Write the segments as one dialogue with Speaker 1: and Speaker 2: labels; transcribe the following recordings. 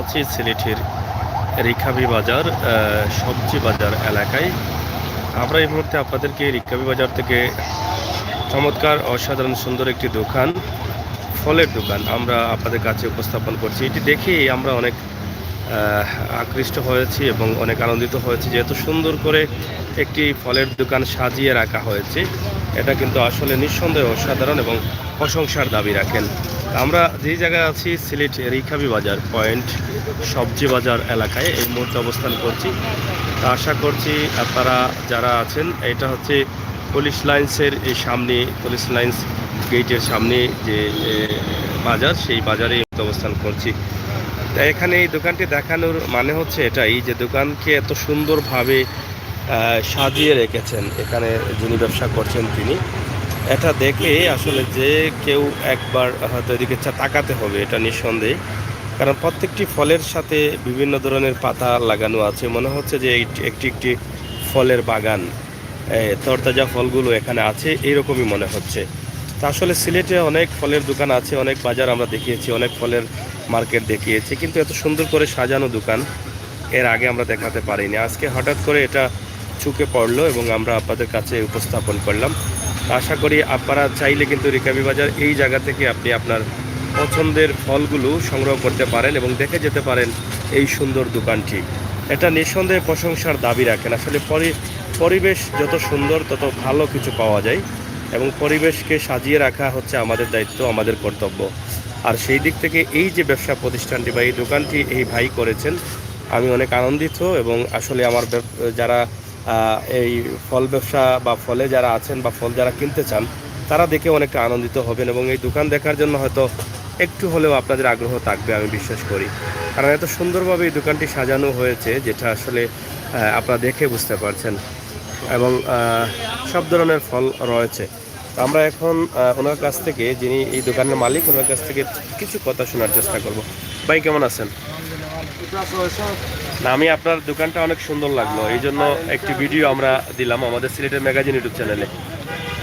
Speaker 1: আছি সিলেটের রিকাবি বাজার সবজি বাজার এলাকায়। আমরা এই মুহূর্তে আপনাদেরকে রিকাবি বাজার থেকে চমৎকার অসাধারণ সুন্দর একটি দোকান, ফলের দোকান আমরা আপনাদের কাছে উপস্থাপন করছি। এটি দেখে আমরা অনেক আকৃষ্ট হয়েছি এবং অনেক আনন্দিত হয়েছি যে এত সুন্দর করে একটি ফলের দোকান সাজিয়ে রাখা হয়েছে। এটা কিন্তু আসলে নিঃসন্দেহে অসাধারণ এবং প্রশংসার দাবি রাখেন। আমরা যেই জায়গায় আছি সিলেট রিকাবি বাজার পয়েন্ট সবজি বাজার এলাকায় এই মুহূর্তে অবস্থান করছি। তা আশা করছি আপনারা যারা আছেন, এটা হচ্ছে পুলিশ লাইন্সের এই সামনে, পুলিশ লাইন্স গেটের সামনে যে বাজার, সেই বাজারে অবস্থান করছি। তা এখানে এই দোকানটি দেখানোর মানে হচ্ছে এটাই যে দোকানকে এত সুন্দরভাবে সাজিয়ে রেখেছেন এখানে যিনি ব্যবসা করছেন তিনি। এটা দেখে আসলে যে কেউ একবার হয়তো এদিকে তাকাতে হবে, এটা নিঃসন্দেহে। কারণ প্রত্যেকটি ফলের সাথে বিভিন্ন ধরনের পাতা লাগানো আছে, মনে হচ্ছে যে একটি একটি ফলের বাগান, তরতাজা ফলগুলো এখানে আছে এইরকমই মনে হচ্ছে। তা আসলে সিলেটে অনেক ফলের দোকান আছে, অনেক বাজার আমরা দেখিয়েছি, অনেক ফলের মার্কেট দেখিয়েছি, কিন্তু এত সুন্দর করে সাজানো দোকান এর আগে আমরা দেখাতে পারিনি। আজকে হঠাৎ করে এটা চোখে পড়লো এবং আমরা আপনাদের কাছে উপস্থাপন করলাম। আশা করি আপনারা চাইলে কিন্তু রিকাবি বাজার এই জায়গা থেকে আপনি আপনার পছন্দের ফলগুলো সংগ্রহ করতে পারেন এবং দেখে যেতে পারেন এই সুন্দর দোকানটি। এটা নিঃসন্দেহে প্রশংসার দাবি রাখেন। আসলে পরিবেশ যত সুন্দর তত ভালো কিছু পাওয়া যায় এবং পরিবেশকে সাজিয়ে রাখা হচ্ছে আমাদের দায়িত্ব, আমাদের কর্তব্য। আর সেই দিক থেকে এই যে ব্যবসা প্রতিষ্ঠানটি বা এই দোকানটি এই ভাই করেছেন, আমি অনেক আনন্দিত। এবং আসলে আমার যারা এই ফল ব্যবসা বা ফলে যারা আছেন বা ফল যারা কিনতে চান, তারা দেখে অনেকটা আনন্দিত হবেন এবং এই দোকান দেখার জন্য হয়তো একটু হলেও আপনাদের আগ্রহ থাকবে আমি বিশ্বাস করি। কারণ এত সুন্দরভাবে এই দোকানটি সাজানো হয়েছে যেটা আসলে আপনারা দেখে বুঝতে পারছেন এবং সব ধরনের ফল রয়েছে। তো আমরা এখন ওনার কাছ থেকে, যিনি এই দোকানের মালিক, ওনার কাছ থেকে কিছু কথা শোনার চেষ্টা করব। ভাই কেমন আছেন? না, আমি আপনার দোকানটা অনেক সুন্দর লাগলো, এই জন্য একটি ভিডিও আমরা দিলাম আমাদের সিলেটের ম্যাগাজিন ইউটিউব চ্যানেলে।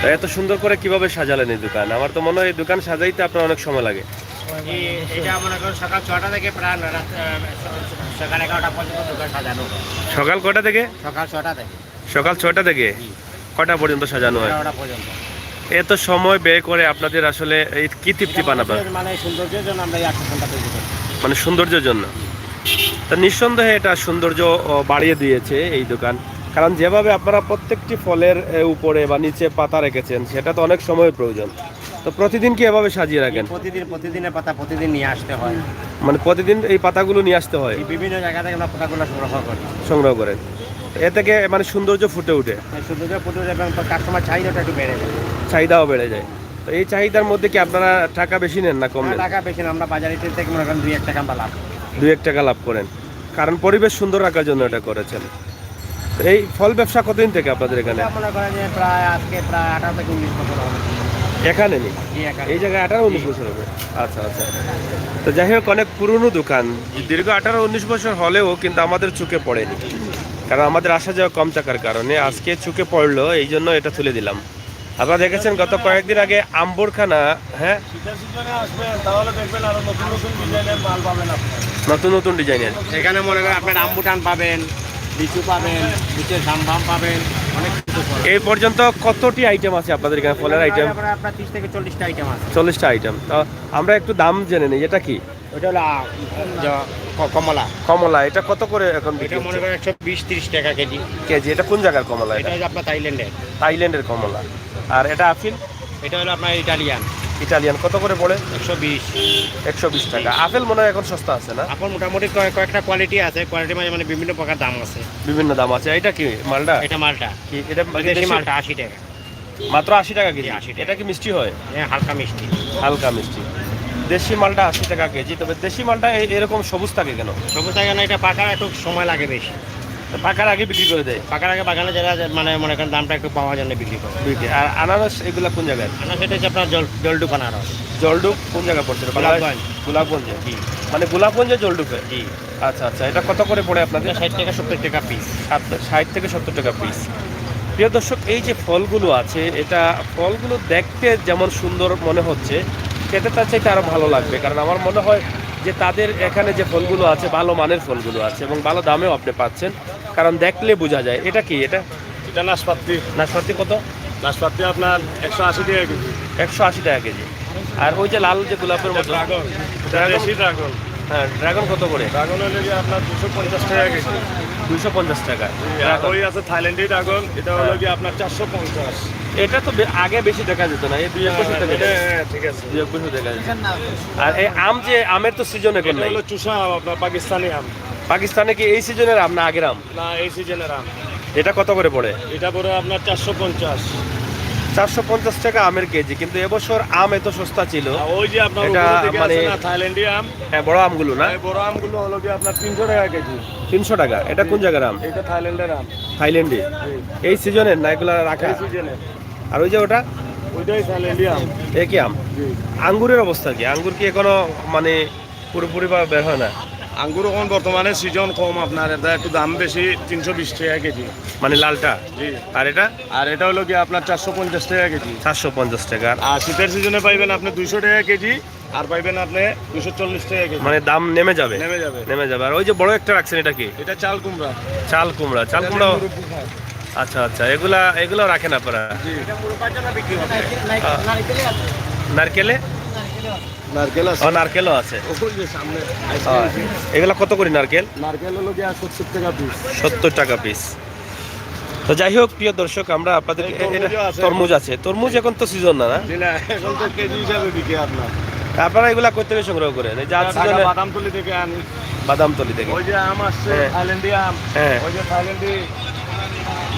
Speaker 1: তাই এত সুন্দর করে কিভাবে সাজালেন এই দোকান? আমার তো মনে হয় এই দোকান সাজাইতে আপনার অনেক সময় লাগে।
Speaker 2: এটা মনে করুন সকাল 6টা থেকে প্রায় সকাল 11টা পর্যন্ত দোকান সাজানো।
Speaker 1: সকাল কটা থেকে?
Speaker 2: সকাল 6টা থেকে।
Speaker 1: সকাল 6টা থেকে কটা পর্যন্ত সাজানো হয়?
Speaker 2: 11টা পর্যন্ত।
Speaker 1: এত সময় ব্যয় করে আপনাদের আসলে এই কি তৃপ্তি পান আপনার?
Speaker 2: মানে সৌন্দর্যের জন্য আমরা এই 8 ঘন্টা তৈরি করি।
Speaker 1: মানে সৌন্দর্যের জন্য? তা নিঃসন্দেহে এটা সৌন্দর্য বাড়িয়ে দিয়েছে এই দোকান। কারণ যেভাবে আপনারা প্রত্যেকটি ফলের উপরে বা নিচে পাতা রেখেছেন, সেটা তো অনেক সময়ের প্রয়োজন। তো প্রতিদিন কি এভাবে সাজিয়ে রাখেন?
Speaker 2: প্রতিদিনের পাতা প্রতিদিন নিয়ে আসতে হয়।
Speaker 1: মানে প্রতিদিন এই পাতাগুলো নিয়ে আসতে হয়?
Speaker 2: বিভিন্ন জায়গা থেকে আমরা পাতাগুলো
Speaker 1: সংগ্রহ করেন। এ থেকে মানে সৌন্দর্য ফুটে ওঠে।
Speaker 2: সৌন্দর্য ফুটে ওঠে এবং কাস্টমার চাহিদাটা একটু বেড়ে যায়।
Speaker 1: চাহিদাও বেড়ে যায়। তো এই চাহিদার মধ্যে কি আপনারা টাকা বেশি নেন না কম নেন?
Speaker 2: টাকা বেশি না, আমরা বাজারে থেকে মনে করেন 2-1 টাকা আমরা লাভ।
Speaker 1: 2-1 টাকা লাভ করেন, কারণ পরিবেশ সুন্দর রাখার জন্য এটা করেছেন। এই ফল ব্যবসা কতদিন থেকে আপনাদের এখানে?
Speaker 2: মনে করেন যে আজকে প্রায় 18 থেকে 19 বছর হবে।
Speaker 1: এখানে নেই এই জায়গায় 18-19 বছর হবে? আচ্ছা আচ্ছা। তো যাই হোক, অনেক পুরনো দোকান, দীর্ঘ 18-19 বছর হলেও কিন্তু আমাদের চোখে পড়েনি, কারণ আমাদের আসা যাওয়া কম থাকার কারণে আজকে চোখে পড়লো, এই জন্য এটা তুলে দিলাম। আপনারা দেখেছেন গত কয়েকদিন আগে আম্বরখানা, হ্যাঁ, নতুন নতুন ডিজাইনের
Speaker 2: এখানে মনে করেন আপনার আম্বুটান পাবেন, লিচু পাবেন, লিচুর ঝামভাম পাবেন, অনেক কিছু।
Speaker 1: এই পর্যন্ত কতটি আইটেম আছে আপনাদের এখানে ফলের আইটেম?
Speaker 2: আপনার 30 থেকে 40টা আইটেম আছে।
Speaker 1: 40টা আইটেম। তো আমরা একটু দাম জেনে নিই, এটা কি?
Speaker 2: ওটা হলো কমলা।
Speaker 1: কমলা এটা কত করে এখন বিক্রি?
Speaker 2: এটা মনে করেন 120-30 টাকা কেজি।
Speaker 1: কেজি? এটা কোন জায়গার কমলা?
Speaker 2: এটা হলো আপনার থাইল্যান্ডের।
Speaker 1: থাইল্যান্ডের কমলা। আর এটা আপিল?
Speaker 2: এটা হলো আপনার ইটালিয়ান।
Speaker 1: ইটালিয়ান কত করে পড়ে?
Speaker 2: 120
Speaker 1: টাকা। আপেল মনে হয় এখন সস্তা আছে না?
Speaker 2: আপেল মোটামুটি কয়েকটা কোয়ালিটি আছে, কোয়ালিটির মাঝে মানে বিভিন্ন প্রকার দাম আছে।
Speaker 1: বিভিন্ন দাম আছে। এটা কি মালটা?
Speaker 2: এটা মালটা।
Speaker 1: কি এটা?
Speaker 2: দেশি মালটা 80 টাকা।
Speaker 1: মাত্র 80 টাকা কেজি?
Speaker 2: 80 টাকা।
Speaker 1: এটা কি মিষ্টি হয়?
Speaker 2: হ্যাঁ, হালকা মিষ্টি।
Speaker 1: হালকা মিষ্টি। দেশি মালটা 80 টাকা কেজি। তবে দেশি মালটা এরকম সবুজ থাকে কেন?
Speaker 2: সবুজ থাকে না, এটা পাকার একটু সময় লাগে বেশি।
Speaker 1: পাকার আগে বিক্রি করে দেয়?
Speaker 2: পাকার আগে বাগানে যারা মানে মনে করেন দামটা একটু পাওয়া যায় বিক্রি করে।
Speaker 1: আর আনারস এগুলা কোন জায়গায়?
Speaker 2: আনারস এটা হচ্ছে আপনার জলডুপ আনারস।
Speaker 1: জলডুপ কোন জায়গায় পড়ছে? গোলাপগঞ্জে।
Speaker 2: জি।
Speaker 1: মানে গোলাপগঞ্জে জলডুপে?
Speaker 2: জি।
Speaker 1: আচ্ছা আচ্ছা। এটা কত করে পড়ে আপনাদের?
Speaker 2: 60 থেকে 70 টাকা পিস।
Speaker 1: 60 থেকে 70 টাকা পিস। প্রিয় দর্শক, এই যে ফলগুলো আছে, এটা ফলগুলো দেখতে যেমন সুন্দর মনে হচ্ছে, খেতে তার চাইতে আরও ভালো লাগবে। কারণ আমার মনে হয় যে তাদের এখানে যে ফলগুলো আছে ভালো মানের ফলগুলো আছে এবং ভালো দামেও আপনি পাচ্ছেন, কারণ দেখলে বোঝা যায়। এটা কি? এটা
Speaker 3: এটা নাশপাতি।
Speaker 1: নাশপাতি কত?
Speaker 3: নাশপাতি আপনার 180 টাকা কেজি।
Speaker 1: 180 টাকা কেজি। আর ওই যে লাল যে গোলাপের মতো
Speaker 3: ড্রাগন,
Speaker 1: ড্রাগন,
Speaker 3: দেশি ড্রাগন।
Speaker 1: হ্যাঁ ড্রাগন কত করে?
Speaker 3: ড্রাগন হলে গিয়ে আপনার 250 টাকা কেজি।
Speaker 1: 250 টাকা।
Speaker 3: আর ওই আছে থাইল্যান্ডি ড্রাগন, এটা হলো গিয়ে আপনার 450।
Speaker 1: এটা তো আগে বেশি দেখা যেত না, এই 2-1 বছর থেকে
Speaker 3: ঠিক আছে।
Speaker 1: 2-1 বছর দেখা যেত। আর এই আম যে আমের তো সিজন এখন
Speaker 3: এটা
Speaker 1: নাই।
Speaker 3: হলো চুষা আম, আপনার পাকিস্তানি আম।
Speaker 1: পাকিস্তানে কি এই সিজনের আম না আগের আম?
Speaker 3: না, এই সিজনের আম।
Speaker 1: এটা কত করে পড়ে?
Speaker 3: এটা পড়ে আপনার 450।
Speaker 1: 450 টাকা আমের কেজি। কিন্তু এবছর আম এত সস্তা ছিল।
Speaker 3: আর ওই যে আপনার
Speaker 1: এটা
Speaker 3: উপরে দিকে
Speaker 1: মানে
Speaker 3: আছে না থাইল্যান্ডি আম,
Speaker 1: হ্যাঁ বড় আমগুলো না,
Speaker 3: এই বড় আমগুলো হলো গিয়ে আপনার 300 টাকা কেজি।
Speaker 1: 300 টাকা। এটা কোন জায়গার আম?
Speaker 3: এটা থাইল্যান্ডের আম।
Speaker 1: থাইল্যান্ডে এই সিজনের না এগুলা রাখা?
Speaker 3: এই সিজনের।
Speaker 1: আর ওই যে ওটা
Speaker 3: ওইটাই থাইল্যান্ডি আম।
Speaker 1: একই আম। আঙ্গুরের অবস্থা কি? আঙ্গুর কি এখনো মানে পুরোপুরি ভাবে বের হয় না?
Speaker 3: আঙ্গুর এখন বর্তমানে সিজন কম, আপনার এটা একটু দাম বেশি, 320 টাকা কেজি।
Speaker 1: মানে লালটা?
Speaker 3: জি।
Speaker 1: আর এটা
Speaker 3: আর এটা হলো গিয়ে আপনার 450 টাকা কেজি।
Speaker 1: 450 টাকা।
Speaker 3: আর শীতের সিজনে পাইবেন আপনি 200 টাকা কেজি, আর পাইবেন আপনি 240 টাকা কেজি।
Speaker 1: মানে দাম নেমে যাবে?
Speaker 3: নেমে যাবে।
Speaker 1: নেমে যাবে। আর ওই যে বড় একটা রাখছেন এটা কি?
Speaker 3: এটা চাল কুমড়া।
Speaker 1: চাল কুমড়া। চাল কুমড়া, আচ্ছা আচ্ছা। এগুলা রাখেন আপনারা?
Speaker 3: জি।
Speaker 1: নারকেলে?
Speaker 3: নারকেল আছে।
Speaker 1: ও নারকেলও আছে।
Speaker 3: ওই যে সামনে
Speaker 1: এগুলা কত করে নারকেল?
Speaker 3: নারকেল হলো গিয়ে 70 টাকা পিস।
Speaker 1: 70 টাকা পিস। তো যাই হোক প্রিয় দর্শক, আমরা আপনাদের
Speaker 3: এই তরমুজও আছে।
Speaker 1: তরমুজ আছে। তরমুজ এখন তো সিজন না, না?
Speaker 3: জি না, এখন তো কেজি হিসাবে বিকে আপনার।
Speaker 1: আপনারা এগুলা কই থেকে সংগ্রহ করেন? এই যা
Speaker 3: ঢাকা
Speaker 1: সিজনে
Speaker 3: বাদামতলি থেকে আনি।
Speaker 1: বাদামতলি থেকে।
Speaker 3: ওই যে আম আসছে
Speaker 1: হ্যাঁ।
Speaker 3: থাইল্যান্ডি আম,
Speaker 1: হ্যাঁ।
Speaker 3: ওই যে থাইল্যান্ডি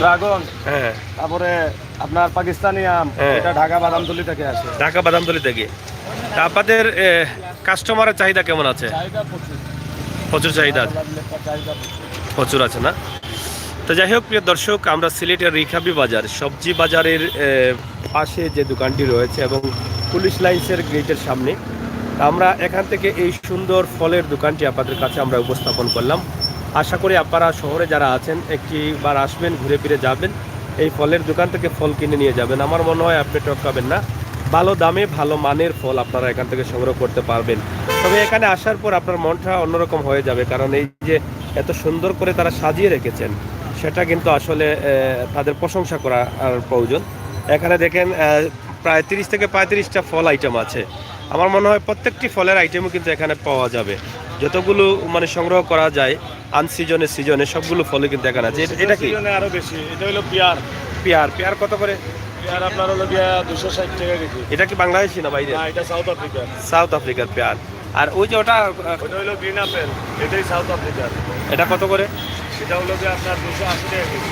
Speaker 3: ড্রাগন,
Speaker 1: হ্যাঁ
Speaker 3: তারপরে আপনার পাকিস্তানি আম,
Speaker 1: হ্যাঁ।
Speaker 3: এটা ঢাকা বাদামতলি থেকে আসে।
Speaker 1: ঢাকা বাদামতলি থেকে। তা আপনাদের কাস্টমারের চাহিদা কেমন আছে?
Speaker 3: চাহিদা প্রচুর।
Speaker 1: প্রচুর চাহিদা আছে?
Speaker 3: চাহিদা
Speaker 1: প্রচুর আছে না? তো যাই হোক প্রিয় দর্শক, আমরা সিলেটের রিখাবি বাজার সবজি বাজারের পাশে যে দোকানটি রয়েছে এবং পুলিশ লাইন্সের গেটের সামনে, আমরা এখান থেকে এই সুন্দর ফলের দোকানটি আপনাদের কাছে আমরা উপস্থাপন করলাম। আশা করি আপনারা শহরে যারা আছেন একটিবার আসবেন, ঘুরে ফিরে যাবেন, এই ফলের দোকান থেকে ফল কিনে নিয়ে যাবেন। আমার মনে হয় আপনি ঠকাবেন না। ভালো দামে ভালো মানের ফল আপনারা এখান থেকে সংগ্রহ করতে পারবেন। তবে এখানে আসার পর আপনার মনটা অন্যরকম হয়ে যাবে, কারণ এই যে এত সুন্দর করে তারা সাজিয়ে রেখেছেন, সেটা কিন্তু আসলে তাদের প্রশংসা করা আর প্রয়োজন। এখানে দেখেন প্রায় 30 থেকে 35টা ফল আইটেম আছে। আমার মনে হয় প্রত্যেকটি ফলের আইটেমও কিন্তু এখানে পাওয়া যাবে। যতগুলো মানে সংগ্রহ করা যায় সিজনে সবগুলো ফলই কিন্তু এখানে আছে। এটা কি?
Speaker 3: সিজনে আরো বেশি। এটা হলো পেয়ার।
Speaker 1: পেয়ার কত করে?
Speaker 3: পেয়ার আপনার হলো গিয়ে 260 টাকা কেজি।
Speaker 1: এটা কি বাংলাদেশি না বাইরে?
Speaker 3: না, এটা সাউথ আফ্রিকা।
Speaker 1: সাউথ আফ্রিকার পেয়ার। আর ওই যে ওটা
Speaker 3: ওটা হলো গ্রিন আপেল, এটাই সাউথ আফ্রিকার।
Speaker 1: এটা কত করে?
Speaker 3: এটা হলো গিয়ে আপনার 280 টাকা কেজি।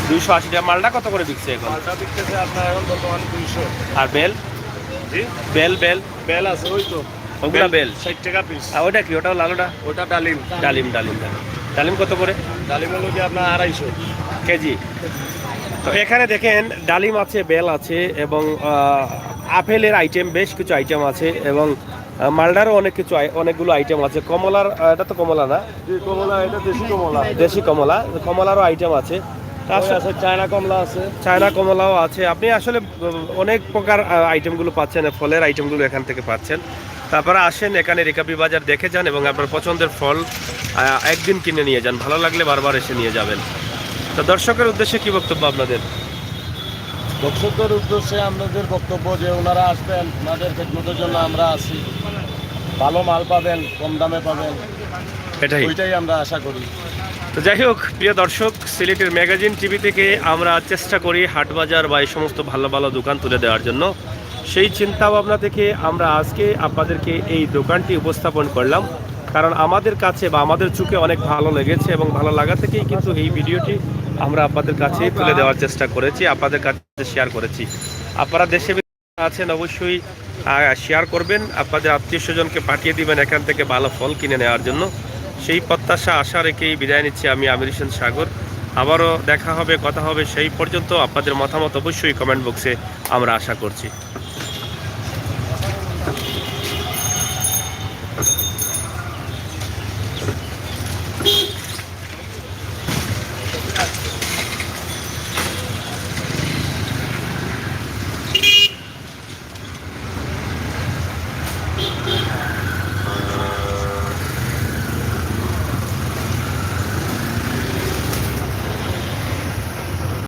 Speaker 1: 280 টাকা। মালটা কত করে বিকছে এখন?
Speaker 3: মালটা বিকতেছে আপনার এখন বর্তমানে 200।
Speaker 1: আর বেল?
Speaker 3: জি।
Speaker 1: বেল
Speaker 3: বেল আছে ওই তো,
Speaker 1: ওগুলা বেল
Speaker 3: 60 টাকা পিস।
Speaker 1: আর ওটা কি? ওটাও লালুটা?
Speaker 3: ওটা ডালিম।
Speaker 1: ডালিম কত করে?
Speaker 3: ডালিম হলো গিয়ে আপনার 250
Speaker 1: কেজি। তো এখানে দেখেন ডালিম আছে, বেল আছে এবং আপেলের আইটেম বেশ কিছু আইটেম আছে এবং মালডারও অনেকগুলো আইটেম আছে। কমলার, এটা তো কমলা না?
Speaker 3: জি, কমলা, এটা দেশি কমলা।
Speaker 1: দেশি কমলা, কমলারও আইটেম আছে।
Speaker 3: আছে চায়না কমলা আছে।
Speaker 1: চায়না কমলাও আছে। আপনি আসলে অনেক প্রকার আইটেমগুলো পাচ্ছেন, ফলের আইটেমগুলো এখান থেকে পাচ্ছেন। তারপরে আসেন এখানে রিকাবি বাজার দেখে যান এবং আপনার পছন্দের ফল একদিন কিনে নিয়ে যান, ভালো লাগলে বারবার এসে নিয়ে যাবেন। তো দর্শকের উদ্দেশ্যে কি বক্তব্য আপনাদের?
Speaker 3: দর্শকদের উদ্দেশ্যে আমাদের বক্তব্য যে ওনারা আসবেন, ওনাদের খেদমতের জন্য আমরা আছি। ভালো মাল পাবেন, কম দামে পাবেন, ওইটাই আমরা আশা করি।
Speaker 1: তো যাই হোক প্রিয় দর্শক, সিলেটের ম্যাগাজিন টিভি থেকে আমরা চেষ্টা করি হাটবাজার বা এই সমস্ত ভালো ভালো দোকান তুলে দেওয়ার জন্য। সেই চিন্তা ভাবনা থেকে আমরা আজকে আপনাদেরকে এই দোকানটি উপস্থাপন করলাম, কারণ আমাদের কাছে বা আমাদের চোখে অনেক ভালো লেগেছে এবং ভালো লাগা থেকেই কিন্তু এই ভিডিওটি আমরা আপনাদের কাছে তুলে দেওয়ার চেষ্টা করেছি, আপনাদের কাছে শেয়ার করেছি। আপনারা দেশে আছেন অবশ্যই শেয়ার করবেন, আপনাদের আত্মীয় স্বজনকে পাঠিয়ে দিবেন এখান থেকে ভালো ফল কিনে নেওয়ার জন্য। সেই প্রত্যাশা আশা রেখেই বিদায় নিচ্ছি আমি আমির হোসেন সাগর। আবারও দেখা হবে, কথা হবে। সেই পর্যন্ত আপনাদের মতামত অবশ্যই কমেন্ট বক্সে আমরা আশা করছি।